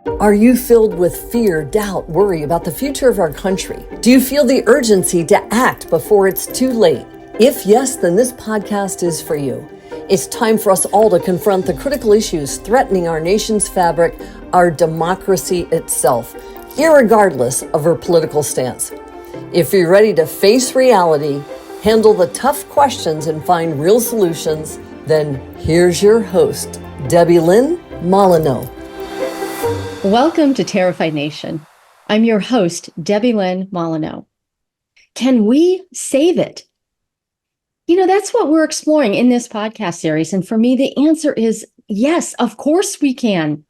Are you filled with fear, doubt, worry about the future of our country? Do you feel the urgency to act before it's too late? If yes, then this podcast is for you. It's time for us all to confront the critical issues threatening our nation's fabric, our democracy itself, irregardless of our political stance. If you're ready to face reality, handle the tough questions, and find real solutions, then here's your host, Debilyn Molineaux. Welcome to Terrified Nation. I'm your host, Debilyn Molineaux. Can we save it? That's what we're exploring in this podcast series. And for me, the answer is yes, of course we can.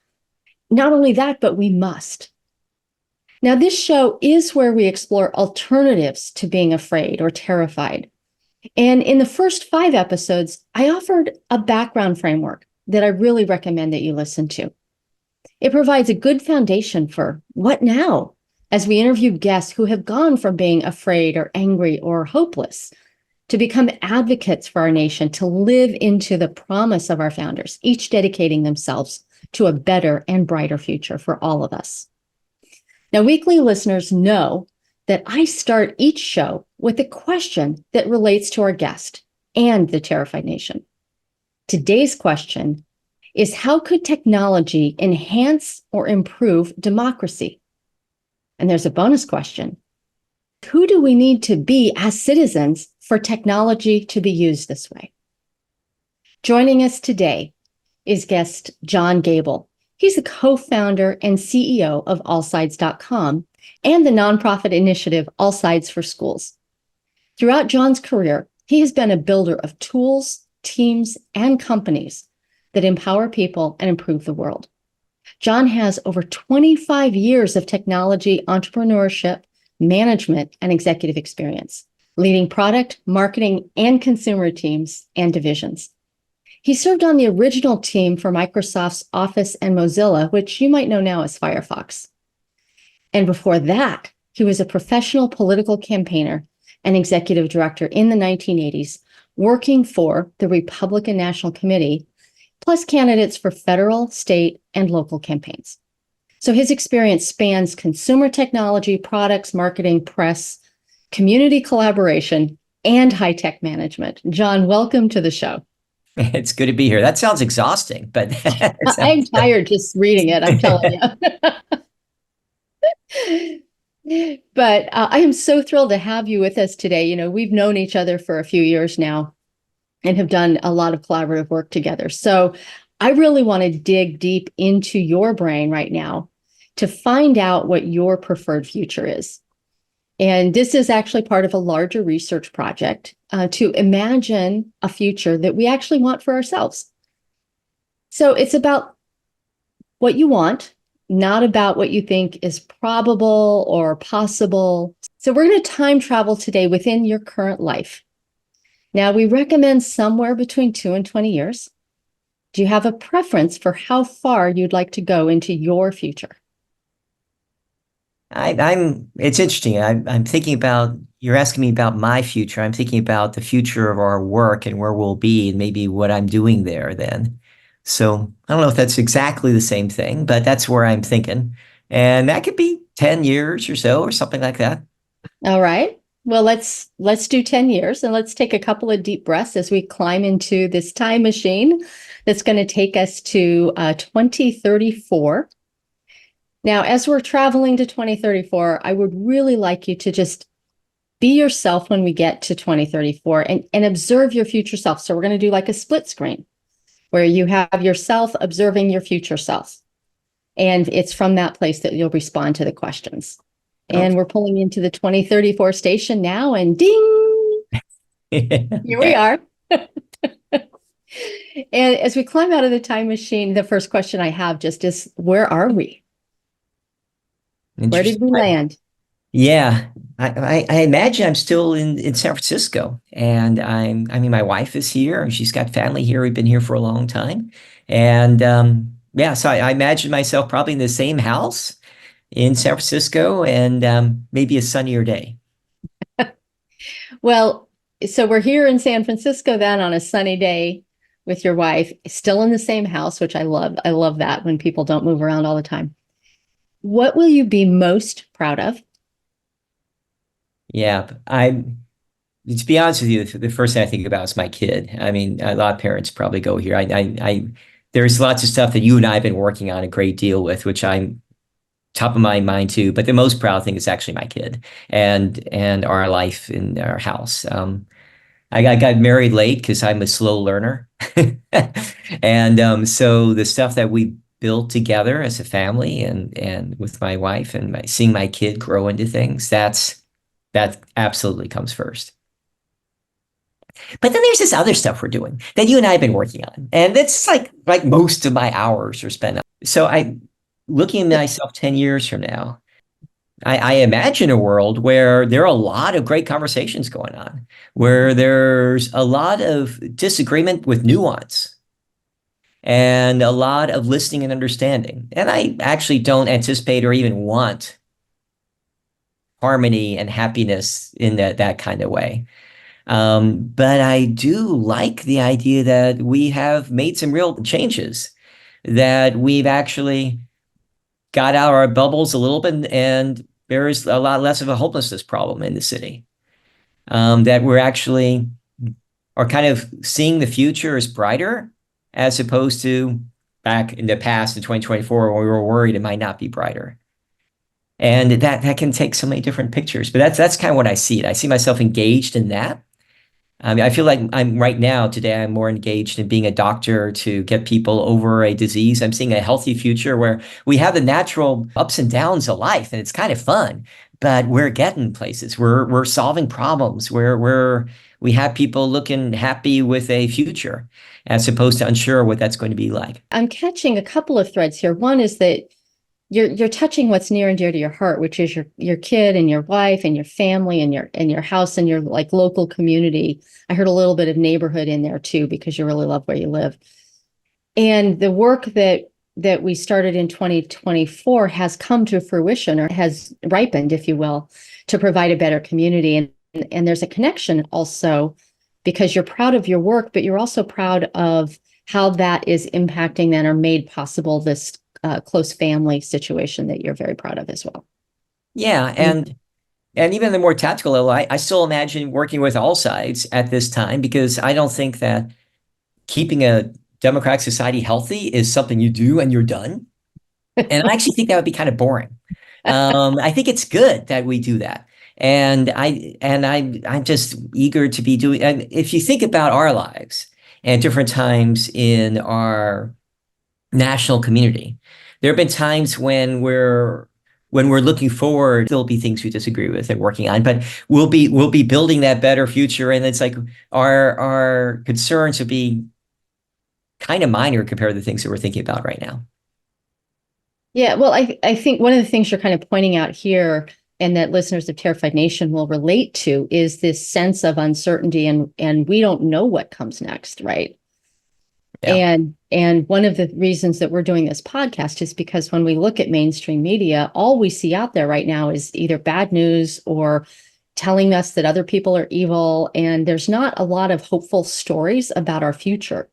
Not only that, but we must. Now, this show is where we explore alternatives to being afraid or terrified. And in the first 5 episodes, I offered a background framework that I really recommend that you listen to. It provides a good foundation for what now, as we interview guests who have gone from being afraid or angry or hopeless to become advocates for our nation, to live into the promise of our founders, each dedicating themselves to a better and brighter future for all of us. Now, weekly listeners know that I start each show with a question that relates to our guest and the Terrified Nation. Today's question is, how could technology enhance or improve democracy? And there's a bonus question. Who do we need to be as citizens for technology to be used this way? Joining us today is guest John Gable. He's the co-founder and CEO of allsides.com and the nonprofit initiative All Sides for Schools. Throughout John's career, he has been a builder of tools, teams, and companies that empower people and improve the world. John has over 25 years of technology, entrepreneurship, management, and executive experience, leading product, marketing, and consumer teams and divisions. He served on the original team for Microsoft's Office and Mozilla, which you might know now as Firefox. And before that, he was a professional political campaigner and executive director in the 1980s, working for the Republican National Committee, plus candidates for federal, state, and local campaigns. So his experience spans consumer technology, products, marketing, press, community collaboration, and high-tech management. John, welcome to the show. It's good to be here. That sounds exhausting, but I'm tired just reading it, I'm telling you. But I am so thrilled to have you with us today. We've known each other for a few years now and have done a lot of collaborative work together. So I really want to dig deep into your brain right now to find out what your preferred future is. And this is actually part of a larger research project to imagine a future that we actually want for ourselves. So it's about what you want, not about what you think is probable or possible. So we're going to time travel today within your current life. Now, we recommend somewhere between 2 and 20 years. Do you have a preference for how far you'd like to go into your future? It's interesting. I'm thinking about, you're asking me about my future. I'm thinking about the future of our work and where we'll be and maybe what I'm doing there then. So I don't know if that's exactly the same thing, but that's where I'm thinking. And that could be 10 years or so or something like that. All right. Well, let's do 10 years and let's take a couple of deep breaths as we climb into this time machine that's going to take us to 2034. Now, as we're traveling to 2034, I would really like you to just be yourself when we get to 2034 and observe your future self. So we're going to do like a split screen where you have yourself observing your future self. And it's from that place that you'll respond to the questions. And we're pulling into the 2034 station now, and ding, here we are. And as we climb out of the time machine, the first question I have just is, where are we? Where did we land? Yeah, I imagine I'm still in San Francisco, and my wife is here, and she's got family here. We've been here for a long time. And so I imagine myself probably in the same house in San Francisco and maybe a sunnier day. Well, so we're here in San Francisco then on a sunny day with your wife, still in the same house, which I love. I love that when people don't move around all the time. What will you be most proud of? Yeah, to be honest with you, the first thing I think about is my kid. I mean, a lot of parents probably go here. There's lots of stuff that you and I have been working on a great deal with, which I'm top of my mind too. But the most proud thing is actually my kid and our life in our house. I got married late because I'm a slow learner, and so the stuff that we built together as a family and with my wife and seeing my kid grow into things, that absolutely comes first. But then there's this other stuff we're doing that you and I have been working on. And that's like most of my hours are spent on. So I looking at myself 10 years from now, I imagine a world where there are a lot of great conversations going on, where there's a lot of disagreement with nuance and a lot of listening and understanding. And I actually don't anticipate or even want harmony and happiness in that kind of way. But I do like the idea that we have made some real changes, that we've actually got out of our bubbles a little bit, and there is a lot less of a hopelessness problem in the city. That we're actually are kind of seeing the future as brighter, as opposed to back in the past in 2024 when we were worried it might not be brighter. And that can take so many different pictures. But that's kind of what I see it. I see myself engaged in that. I mean, I feel like I'm right now, today, I'm more engaged in being a doctor to get people over a disease. I'm seeing a healthy future where we have the natural ups and downs of life, and it's kind of fun, but we're getting places. We're solving problems. We have people looking happy with a future as opposed to unsure what that's going to be like. I'm catching a couple of threads here. One is that you're touching what's near and dear to your heart, which is your kid and your wife and your family and your house and your like local community. I heard a little bit of neighborhood in there too, because you really love where you live. And the work that we started in 2024 has come to fruition, or has ripened, if you will, to provide a better community. And there's a connection also, because you're proud of your work, but you're also proud of how that is impacting then or made possible this close family situation that you're very proud of as well. Yeah, and even the more tactical level, I still imagine working with all sides at this time, because I don't think that keeping a democratic society healthy is something you do and you're done. And I actually think that would be kind of boring. I think it's good that we do that. And I'm just eager to be doing. And if you think about our lives and different times in our national community, there have been times when we're looking forward, there'll be things we disagree with and working on, but we'll be building that better future. And it's like our concerns will be kind of minor compared to the things that we're thinking about right now. Yeah, well, I think one of the things you're kind of pointing out here, and that listeners of Terrified Nation will relate to, is this sense of uncertainty, and we don't know what comes next, right? Yeah. And one of the reasons that we're doing this podcast is because when we look at mainstream media, all we see out there right now is either bad news or telling us that other people are evil, and there's not a lot of hopeful stories about our future.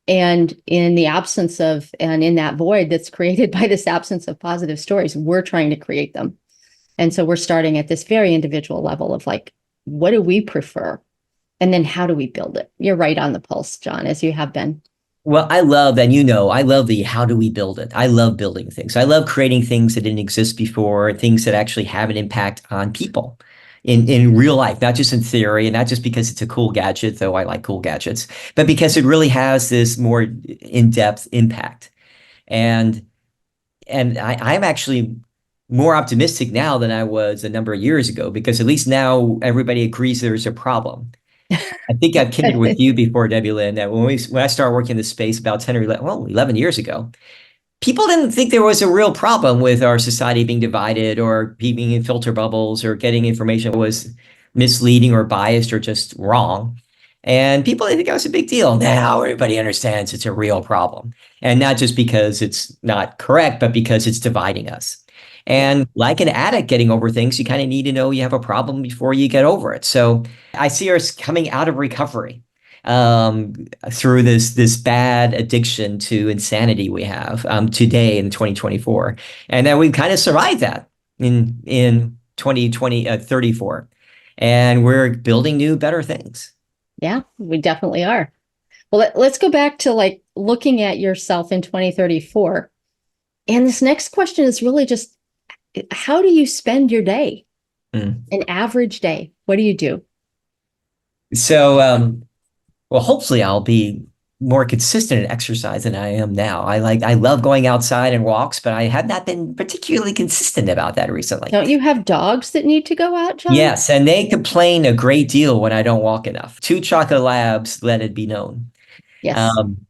And in the absence of, and in that void that's created by this absence of positive stories, we're trying to create them. And so we're starting at this very individual level of like, what do we prefer? And then how do we build it? You're right on the pulse, John, as you have been. Well, I love the how do we build it? I love building things. I love creating things that didn't exist before, things that actually have an impact on people in real life, not just in theory, and not just because it's a cool gadget, though I like cool gadgets, but because it really has this more in-depth impact. And I'm actually more optimistic now than I was a number of years ago, because at least now everybody agrees there's a problem. I think I've kindred with you before, Debilyn, that when I started working in this space about 10 or 11 years ago, people didn't think there was a real problem with our society being divided or being in filter bubbles or getting information that was misleading or biased or just wrong. And people didn't think that was a big deal. Now everybody understands it's a real problem. And not just because it's not correct, but because it's dividing us. And like an addict getting over things, you kind of need to know you have a problem before you get over it. So I see us coming out of recovery. um, through this bad addiction to insanity we have today in 2024, and then we kind of survived that in 2034, and we're building new, better things. Yeah, we definitely are. Well, let's go back to like looking at yourself in 2034. And this next question is really just how do you spend your day? Mm. An average day. What do you do? So, well, hopefully I'll be more consistent in exercise than I am now. I love going outside and walks, but I have not been particularly consistent about that recently. Don't you have dogs that need to go out, John? Yes, and they complain a great deal when I don't walk enough. Two chocolate labs, let it be known. Yes. Um,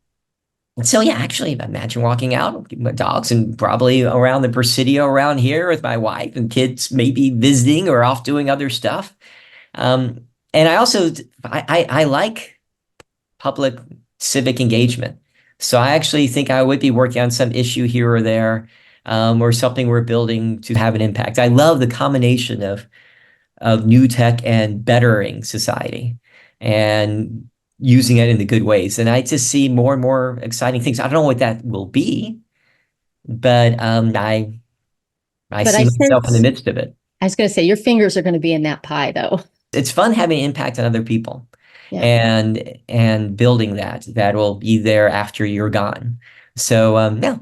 so yeah, actually, imagine walking out with my dogs and probably around the Presidio around here with my wife and kids, maybe visiting or off doing other stuff. And I also I like public civic engagement. So I actually think I would be working on some issue here or there, or something we're building to have an impact. I love the combination of new tech and bettering society and using it in the good ways. And I just see more and more exciting things. I don't know what that will be, but I But see I myself in the sense, midst of it. I was going to say, your fingers are going to be in that pie, though. It's fun having an impact on other people Yeah. and building that will be there after you're gone. So yeah.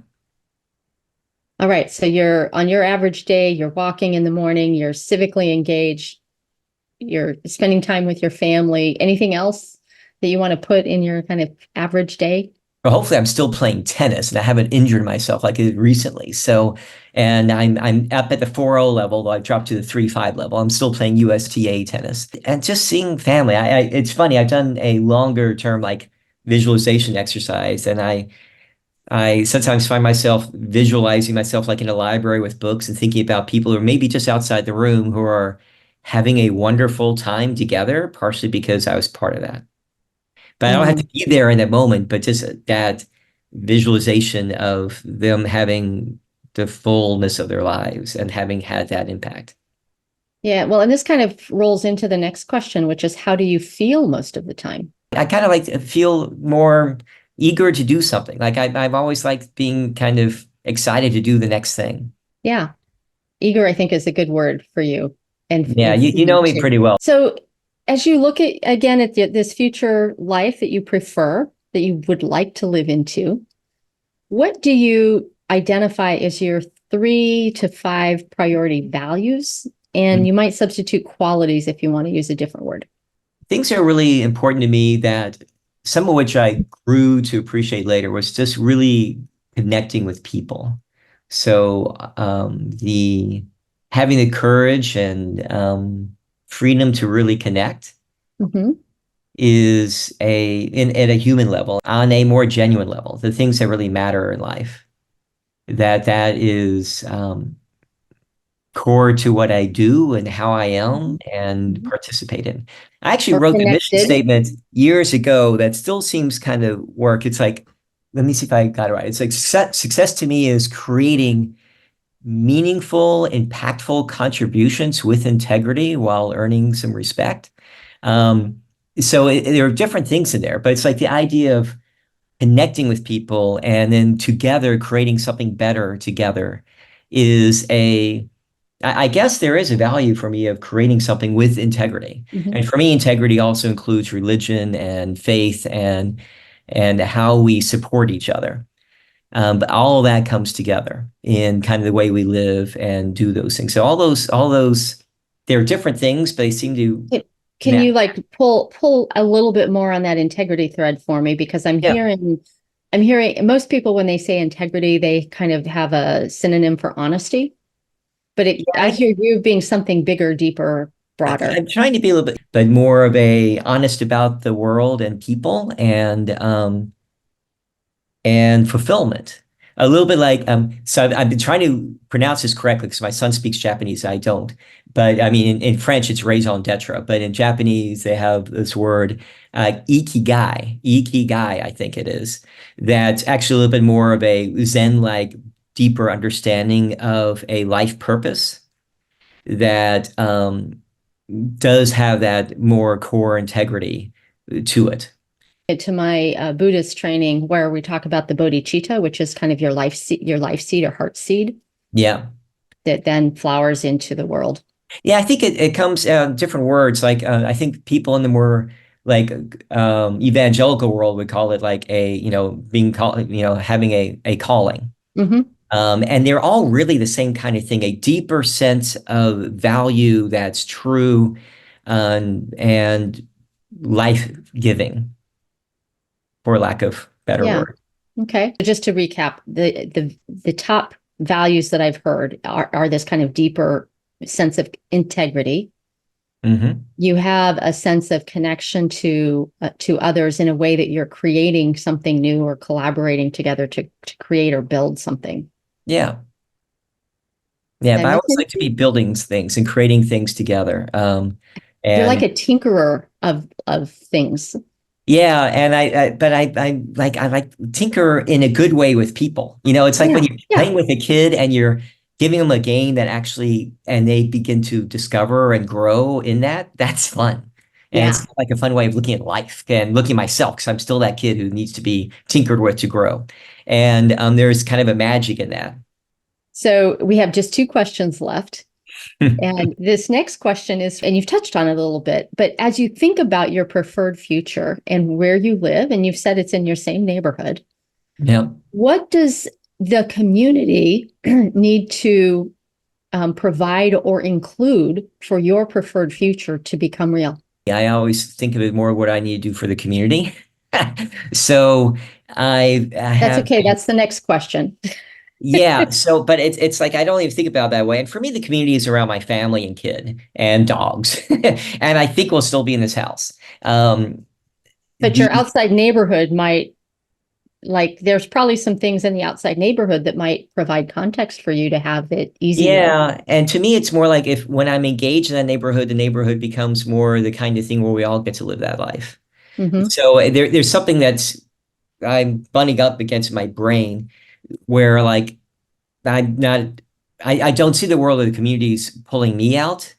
All right. So you're on your average day, you're walking in the morning, you're civically engaged, you're spending time with your family. Anything else that you want to put in your kind of average day? Well, hopefully I'm still playing tennis and I haven't injured myself like I did recently. So, and I'm up at the 4.0 level, though I've dropped to the 3.5 level. I'm still playing USTA tennis and just seeing family. It's funny. I've done a longer term like visualization exercise, and I sometimes find myself visualizing myself like in a library with books and thinking about people who are maybe just outside the room who are having a wonderful time together, partially because I was part of that. But I don't have to Mm. be there in that moment, but just that visualization of them having the fullness of their lives and having had that impact. Yeah. Well, and this kind of rolls into the next question, which is how do you feel most of the time? I kind of like to feel more eager to do something. Like I've always liked being kind of excited to do the next thing. Yeah. Eager, I think, is a good word for you. Yeah, And for you know me me too. pretty well. So as you look at again at this future life that you prefer, that you would like to live into, what do you identify as your 3 to 5 priority values? And you might substitute qualities if you want to use a different word. Things that are really important to me, that some of which I grew to appreciate later, was just really connecting with people. So the having the courage and freedom to really connect Mm-hmm. is at a human level, on a more genuine level, the things that really matter in life. That is core to what I do and how I am and Mm-hmm. participate in. I actually Or wrote the mission connected. statement years ago that still seems kind of work. It's like, let me see if I got it right. It's like success to me is creating meaningful, impactful contributions with integrity while earning some respect. Um, there are different things in there, but it's like the idea of connecting with people and then together creating something better together is I guess there is a value for me of creating something with integrity. Mm-hmm. And for me, integrity also includes religion and faith and how we support each other. But all of that comes together in kind of the way we live and do those things. So all those, they're different things, but they seem to Can you connect. like pull a little bit more on that integrity thread for me? Because Yeah. I'm hearing most people when they say integrity, they kind of have a synonym for honesty. But I Yeah, hear you being something bigger, deeper, broader. I'm trying to be a little bit, but more of a honest about the world and people and fulfillment. A little bit like, so I've been trying to pronounce this correctly because my son speaks Japanese, I don't. But I mean, in French, it's raison d'etre. But in Japanese, they have this word, ikigai, I think it is. That's actually a little bit more of a Zen-like, deeper understanding of a life purpose that does have that more core integrity to it. To my Buddhist training, where we talk about the bodhicitta, which is kind of your life seed or heart seed. Yeah. That then flowers into the world. Yeah, I think it comes different words. Like I think people in the more like evangelical world would call it like a, being called, having a calling. Mm-hmm. And they're all really the same kind of thing, a deeper sense of value that's true and life-giving, for lack of better Yeah. word. Okay. Just to recap, the top values that I've heard are this kind of deeper sense of integrity. Mm-hmm. You have a sense of connection to others in a way that you're creating something new or collaborating together to create or build something. Yeah. Yeah, but And I that's always like to be building things and creating things together. You're like And a tinkerer of things. yeah, and I like tinker in a good way with people. It's like Yeah. when you're Yeah. playing with a kid and you're giving them a game that actually, and they begin to discover and grow in that. That's fun. And Yeah. it's like a fun way of looking at life and looking at myself, because I'm still that kid who needs to be tinkered with to grow. And there's kind of a magic in that. So we have just 2 questions left. And this next question is, and you've touched on it a little bit, but as you think about your preferred future and where you live, and you've said it's in your same neighborhood, Yeah. what does the community need to provide or include for your preferred future to become real? I always think of it more what I need to do for the community. So I That's have. okay. That's the next question. Yeah. So, but it's like I don't even think about it that way. And for me, the community is around my family and kid and dogs, and I think we'll still be in this house. But your outside neighborhood might, like, there's probably some things in the outside neighborhood that might provide context for you to have it easier. Yeah, and to me, it's more like if when I'm engaged in that neighborhood, the neighborhood becomes more the kind of thing where we all get to live that life. Mm-hmm. So there's something that's I'm bunning up against my brain where like I'm not, I don't see the world of the communities pulling me out,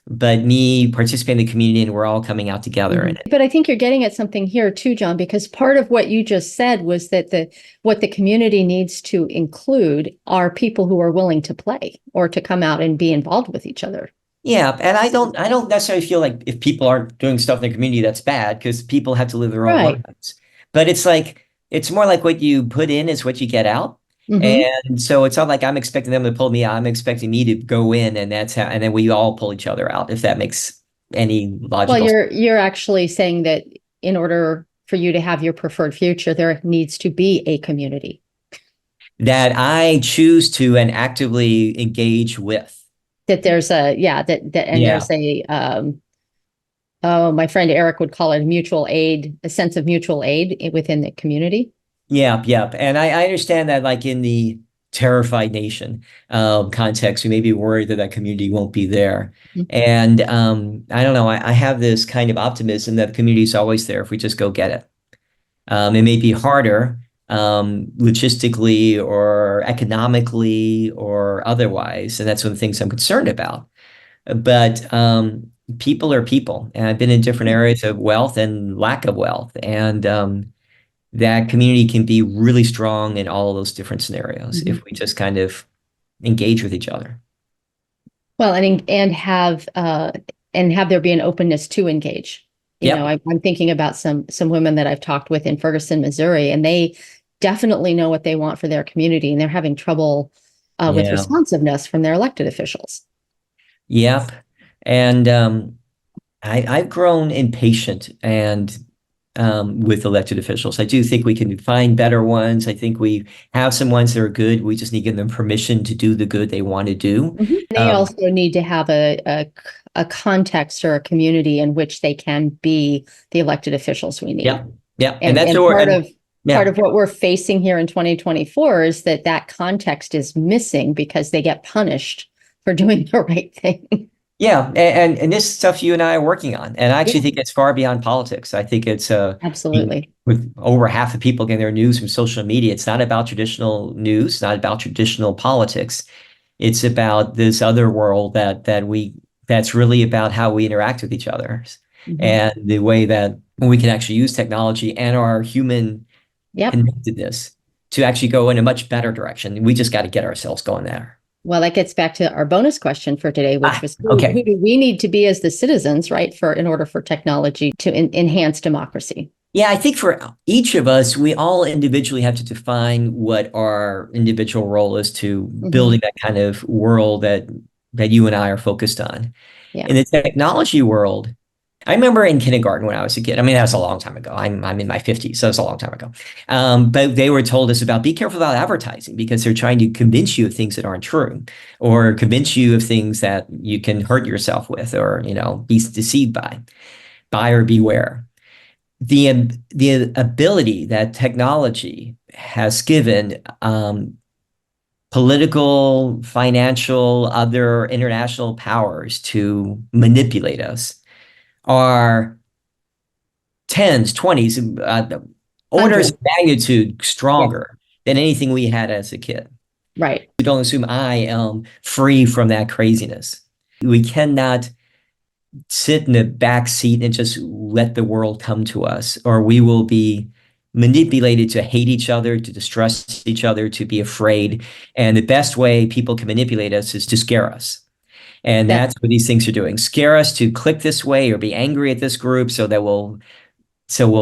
but me participating in the community and we're all coming out together in it. But I think you're getting at something here too, John, because part of what you just said was that what the community needs to include are people who are willing to play or to come out and be involved with each other. Yeah, and I don't necessarily feel like if people aren't doing stuff in the community, that's bad, because people have to live their own lives. But it's like, it's more like what you put in is what you get out. Mm-hmm. And so it's not like I'm expecting them to pull me out. I'm expecting me to go in, and that's how, and then we all pull each other out, if that makes any logical sense. Well, you're actually saying that in order for you to have your preferred future, there needs to be a community that I choose to and actively engage with. That there's there's a my friend Eric would call it mutual aid, a sense of mutual aid within the community. Yeah. And I understand that, like in the terrified nation context, we may be worried that that community won't be there. Mm-hmm. And I don't know, I have this kind of optimism that the community is always there if we just go get it. It may be harder logistically or economically or otherwise, and that's one of the things I'm concerned about. But people are people, and I've been in different areas of wealth and lack of wealth, and that community can be really strong in all of those different scenarios if we just kind of engage with each other. Well, and have there be an openness to engage. You know, I'm thinking about some women that I've talked with in Ferguson, Missouri, and they definitely know what they want for their community, and they're having trouble with responsiveness from their elected officials. Yep. And I've grown impatient and with elected officials. I do think we can find better ones. I think we have some ones that are good. We just need to give them permission to do the good they want to do. Mm-hmm. They also need to have a context or a community in which they can be the elected officials we need. Yeah. And that's part of what we're facing here in 2024 is that context is missing because they get punished for doing the right thing. Yeah, and this stuff you and I are working on, and I actually think it's far beyond politics. I think it's absolutely, with over half the people getting their news from social media. It's not about traditional news, not about traditional politics. It's about this other world that's really about how we interact with each other. and the way that we can actually use technology and our human connectedness to actually go in a much better direction. We just got to get ourselves going there. Well, that gets back to our bonus question for today, which was who do we need to be as the citizens, right, in order for technology to enhance democracy? Yeah, I think for each of us, we all individually have to define what our individual role is to building that kind of world that you and I are focused on. Yeah. In the technology world, I remember in kindergarten when I was a kid. I mean, that was a long time ago. I'm in my 50s, so it's a long time ago. But they were told us about be careful about advertising because they're trying to convince you of things that aren't true, or convince you of things that you can hurt yourself with, or be deceived by. Buyer beware. The ability that technology has given political, financial, other international powers to manipulate us are tens, 20s, orders of magnitude stronger than anything we had as a kid. Right. You don't assume I am free from that craziness. We cannot sit in the back seat and just let the world come to us, or we will be manipulated to hate each other, to distrust each other, to be afraid. And the best way people can manipulate us is to scare us. And that's what these things are doing. Scare us to click this way or be angry at this group so that we'll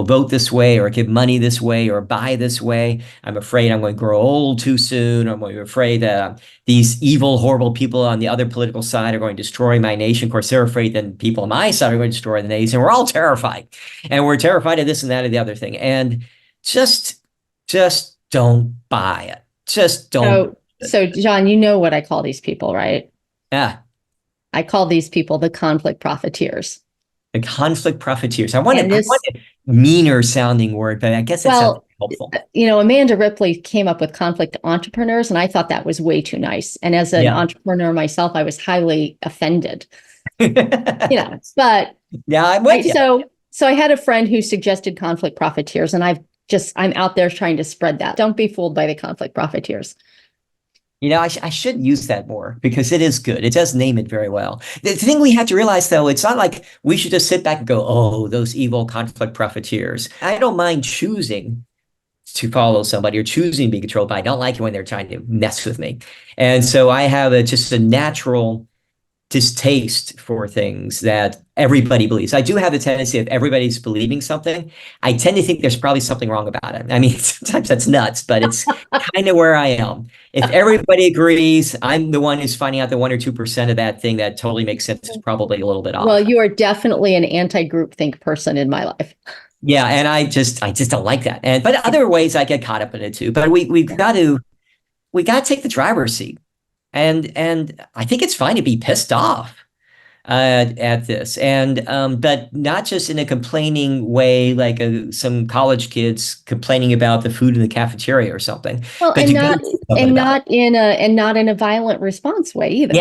vote this way or give money this way or buy this way. I'm afraid I'm going to grow old too soon. I'm afraid that these evil, horrible people on the other political side are going to destroy my nation. Of course, they're afraid that people on my side are going to destroy the nation. We're all terrified. And we're terrified of this and that and the other thing. And just don't buy it. Just don't. So John, you know what I call these people, right? Yeah. I call these people the conflict profiteers. The conflict profiteers. I want a meaner sounding word, but I guess it sounds helpful. Amanda Ripley came up with conflict entrepreneurs, and I thought that was way too nice. And as an entrepreneur myself, I was highly offended. But I'm with you. So I had a friend who suggested conflict profiteers, and I'm out there trying to spread that. Don't be fooled by the conflict profiteers. I should use that more because it is good. It does name it very well. The thing we have to realize, though, it's not like we should just sit back and go, oh, those evil conflict profiteers. I don't mind choosing to follow somebody or choosing to be controlled, but I don't like it when they're trying to mess with me. And so I have just a natural distaste for things that everybody believes. I do have the tendency if everybody's believing something, I tend to think there's probably something wrong about it. I mean, sometimes that's nuts, but it's kind of where I am. If everybody agrees, I'm the one who's finding out the 1 or 2% of that thing that totally makes sense is probably a little bit off. Well, you are definitely an anti-groupthink person in my life. Yeah, and I just don't like that. But other ways I get caught up in it too. But we've got to take the driver's seat. And I think it's fine to be pissed off at this, but not just in a complaining way, like some college kids complaining about the food in the cafeteria or something. Well, and not in a violent response way either.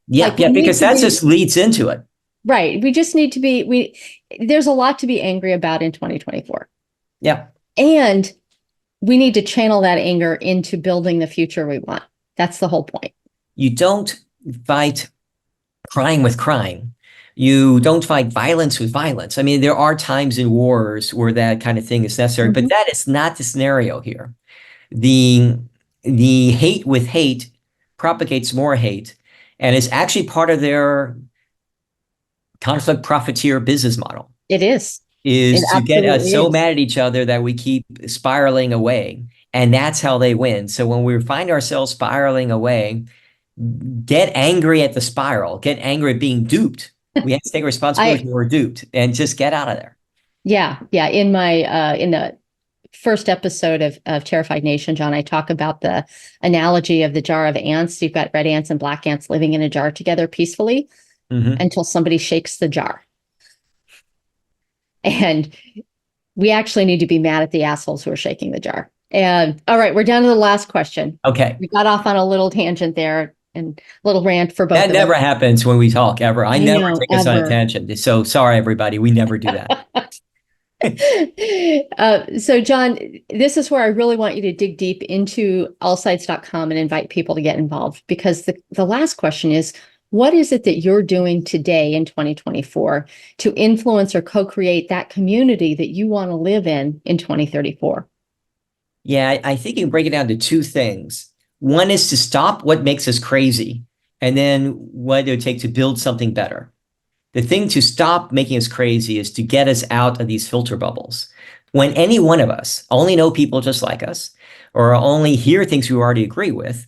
Yeah, because that just leads into it. Right. We just need to be. There's a lot to be angry about in 2024. Yeah, and we need to channel that anger into building the future we want. That's the whole point. You don't fight crime with crime. You don't fight violence with violence. I mean, there are times in wars where that kind of thing is necessary, but that is not the scenario here. The hate with hate propagates more hate and is actually part of their conflict profiteer business model. It is. Is to get us so mad at each other that we keep spiraling away. And that's how they win. So when we find ourselves spiraling away, get angry at the spiral, get angry at being duped. We have to take responsibility when we're duped and just get out of there. Yeah. In my in the first episode of Terrified Nation, John, I talk about the analogy of the jar of ants. You've got red ants and black ants living in a jar together peacefully until somebody shakes the jar. And we actually need to be mad at the assholes who are shaking the jar. And all right, we're down to the last question. Okay. We got off on a little tangent there. And little rant for both. That never happens when we talk ever. I never take us on a ever. tangent. So sorry, everybody. We never do that. So John, this is where I really want you to dig deep into allsides.com and invite people to get involved, because the last question is, what is it that you're doing today in 2024 to influence or co-create that community that you want to live in 2034? Yeah, I think you can break it down to two things. One is to stop what makes us crazy, and then what it would take to build something better. The thing to stop making us crazy is to get us out of these filter bubbles. When any one of us only know people just like us, or only hear things we already agree with,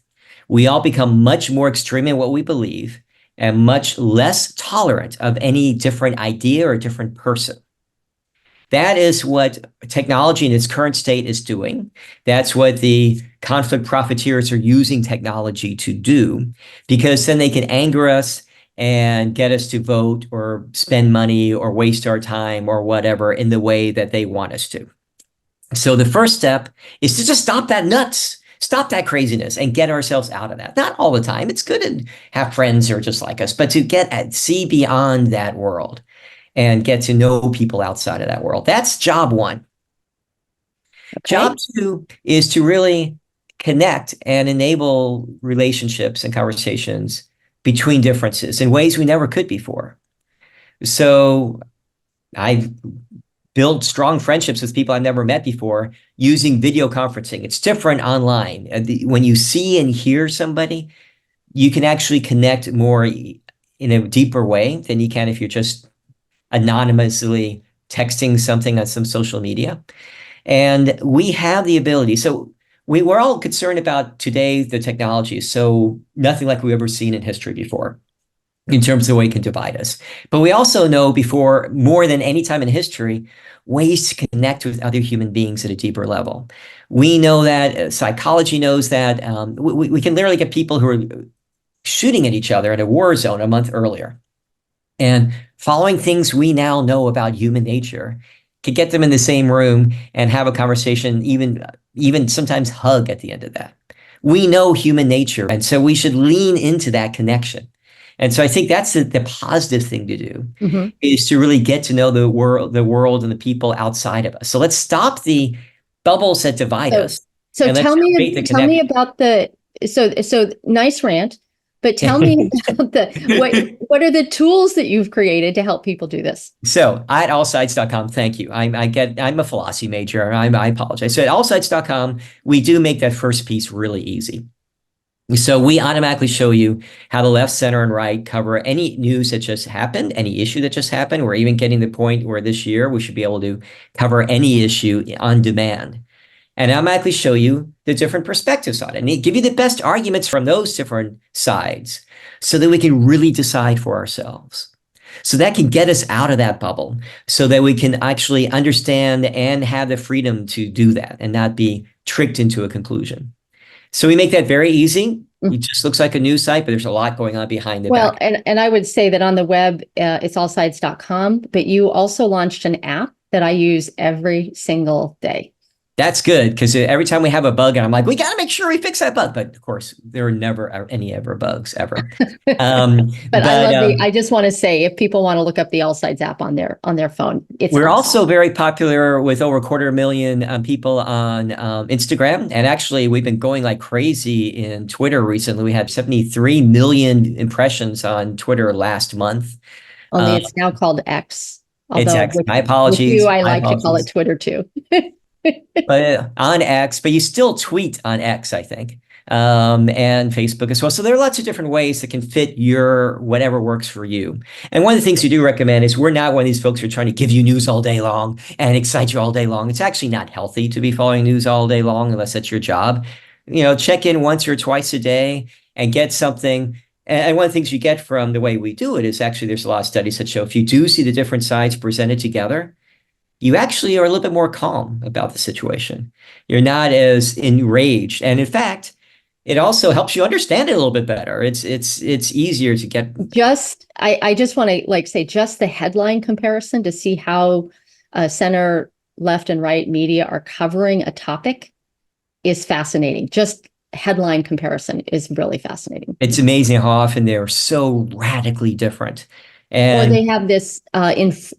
we all become much more extreme in what we believe and much less tolerant of any different idea or different person. That is what technology in its current state is doing. That's what the conflict profiteers are using technology to do, because then they can anger us and get us to vote or spend money or waste our time or whatever in the way that they want us to. So the first step is to just stop that nuts, stop that craziness, and get ourselves out of that. Not all the time. It's good to have friends who are just like us, but to see beyond that world and get to know people outside of that world. That's job one. Okay. Job two is to really connect and enable relationships and conversations between differences in ways we never could before. So I've built strong friendships with people I've never met before using video conferencing. It's different online. When you see and hear somebody, you can actually connect more in a deeper way than you can if you're just anonymously texting something on some social media. And we have the ability. So we're all concerned about today, the technology is so nothing like we've ever seen in history before in terms of the way it can divide us. But we also know before, more than any time in history, ways to connect with other human beings at a deeper level. We know that psychology knows that we can literally get people who are shooting at each other in a war zone a month earlier. And following things we now know about human nature could get them in the same room and have a conversation, even sometimes hug at the end of that. We know human nature, and so we should lean into that connection. And so I think that's the positive thing to do, is to really get to know the world and the people outside of us. So let's stop the bubbles that divide us. So tell me about so nice rant. But tell me about what are the tools that you've created to help people do this? So at allsides.com, thank you. I'm a philosophy major. I apologize. So at allsides.com, we do make that first piece really easy. So we automatically show you how the left, center, and right cover any news that just happened, any issue that just happened. We're even getting to the point where this year we should be able to cover any issue on demand. And automatically show you the different perspectives on it and give you the best arguments from those different sides so that we can really decide for ourselves. So that can get us out of that bubble so that we can actually understand and have the freedom to do that and not be tricked into a conclusion. So we make that very easy. It just looks like a news site, but there's a lot going on behind the back. And I would say that on the web, it's allsides.com, but you also launched an app that I use every single day. That's good, because every time we have a bug, and I'm like, we got to make sure we fix that bug. But of course, there are never any bugs ever. But I just want to say, if people want to look up the All Sides app on their phone, we're also very popular with over 250,000 people on Instagram. And actually, we've been going like crazy in Twitter recently. We had 73 million impressions on Twitter last month. Only it's now called X. It's X. My apologies. With you, I like to call it Twitter too. But on X, but you still tweet on X, I think, and Facebook as well. So there are lots of different ways that can fit your whatever works for you. And one of the things we do recommend is we're not one of these folks who are trying to give you news all day long and excite you all day long. It's actually not healthy to be following news all day long unless that's your job. Check in once or twice a day and get something. And one of the things you get from the way we do it is actually there's a lot of studies that show if you do see the different sides presented together, you actually are a little bit more calm about the situation. You're not as enraged. And in fact, it also helps you understand it a little bit better. It's easier to get. I just want to say just the headline comparison to see how center, left, and right media are covering a topic is fascinating. Just headline comparison is really fascinating. It's amazing how often they're so radically different. Or they have this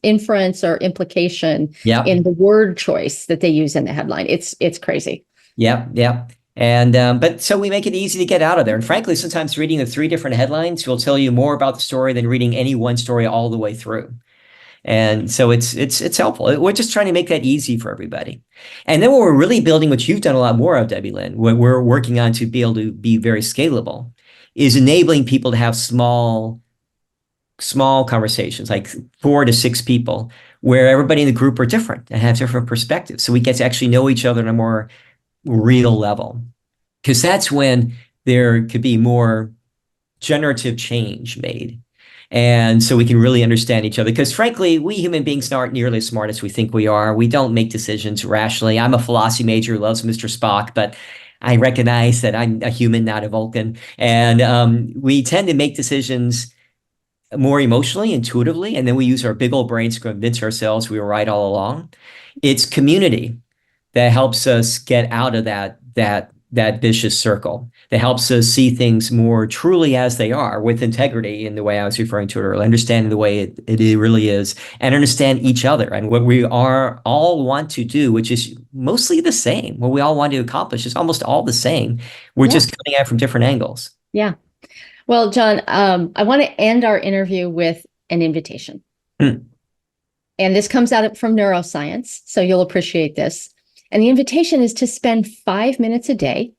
inference or implication in the word choice that they use in the headline. It's crazy. Yeah. And but so we make it easy to get out of there. And frankly, sometimes reading the 3 different headlines will tell you more about the story than reading any one story all the way through. And so it's helpful. We're just trying to make that easy for everybody. And then what we're really building, which you've done a lot more of, Debilyn, what we're working on to be able to be very scalable, is enabling people to have small conversations, like 4 to 6 people, where everybody in the group are different and have different perspectives. So we get to actually know each other on a more real level, because that's when there could be more generative change made. And so we can really understand each other, because frankly, we human beings aren't nearly as smart as we think we are. We don't make decisions rationally. I'm a philosophy major who loves Mr. Spock, but I recognize that I'm a human, not a Vulcan. And we tend to make decisions more emotionally, intuitively, and then we use our big old brains to convince ourselves we were right all along. It's community that helps us get out of that vicious circle, that helps us see things more truly as they are, with integrity, in the way I was referring to it earlier, understanding the way it really is, and understand each other and what we are all want to do, which is mostly the same. What we all want to accomplish is almost all the same. We're just coming at it from different angles. Yeah. Well, John, I want to end our interview with an invitation. And this comes out from neuroscience, so you'll appreciate this. And the invitation is to spend 5 minutes a day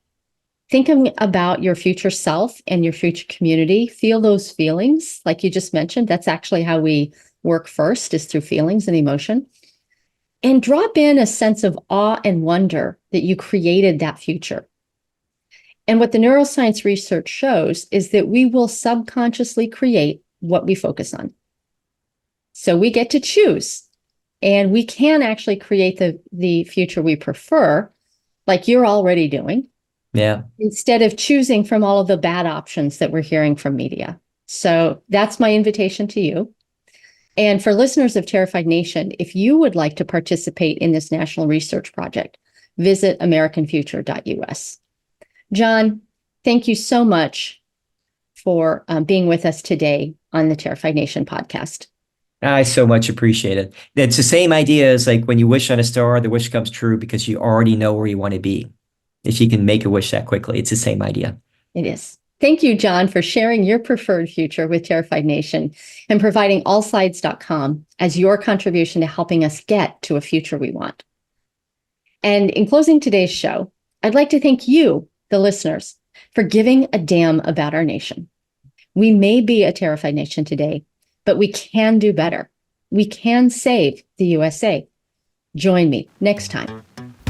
thinking about your future self and your future community. Feel those feelings, like you just mentioned. That's actually how we work first, is through feelings and emotion. And drop in a sense of awe and wonder that you created that future. And what the neuroscience research shows is that we will subconsciously create what we focus on. So we get to choose, and we can actually create the future we prefer, like you're already doing. Yeah. Instead of choosing from all of the bad options that we're hearing from media. So that's my invitation to you. And for listeners of Terrified Nation, if you would like to participate in this national research project, visit americanfuture.us. John, thank you so much for being with us today on the Terrified Nation podcast. I so much appreciate it. It's the same idea as like when you wish on a star, the wish comes true because you already know where you want to be. If you can make a wish that quickly, it's the same idea. It is. Thank you, John, for sharing your preferred future with Terrified Nation and providing allsides.com as your contribution to helping us get to a future we want. And in closing today's show, I'd like to thank you, the listeners, for giving a damn about our nation. We may be a terrified nation today, but we can do better. We can save the USA. Join me next time.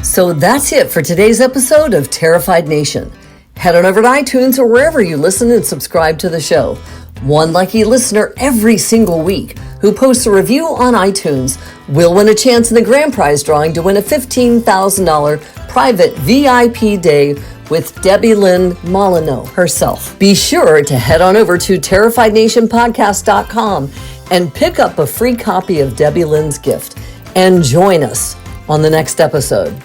So that's it for today's episode of Terrified Nation. Head on over to iTunes or wherever you listen and subscribe to the show. One lucky listener every single week who posts a review on iTunes will win a chance in the grand prize drawing to win a $15,000 private VIP day with Debilyn Molineaux herself. Be sure to head on over to terrifiednationpodcast.com and pick up a free copy of Debilyn's gift and join us on the next episode.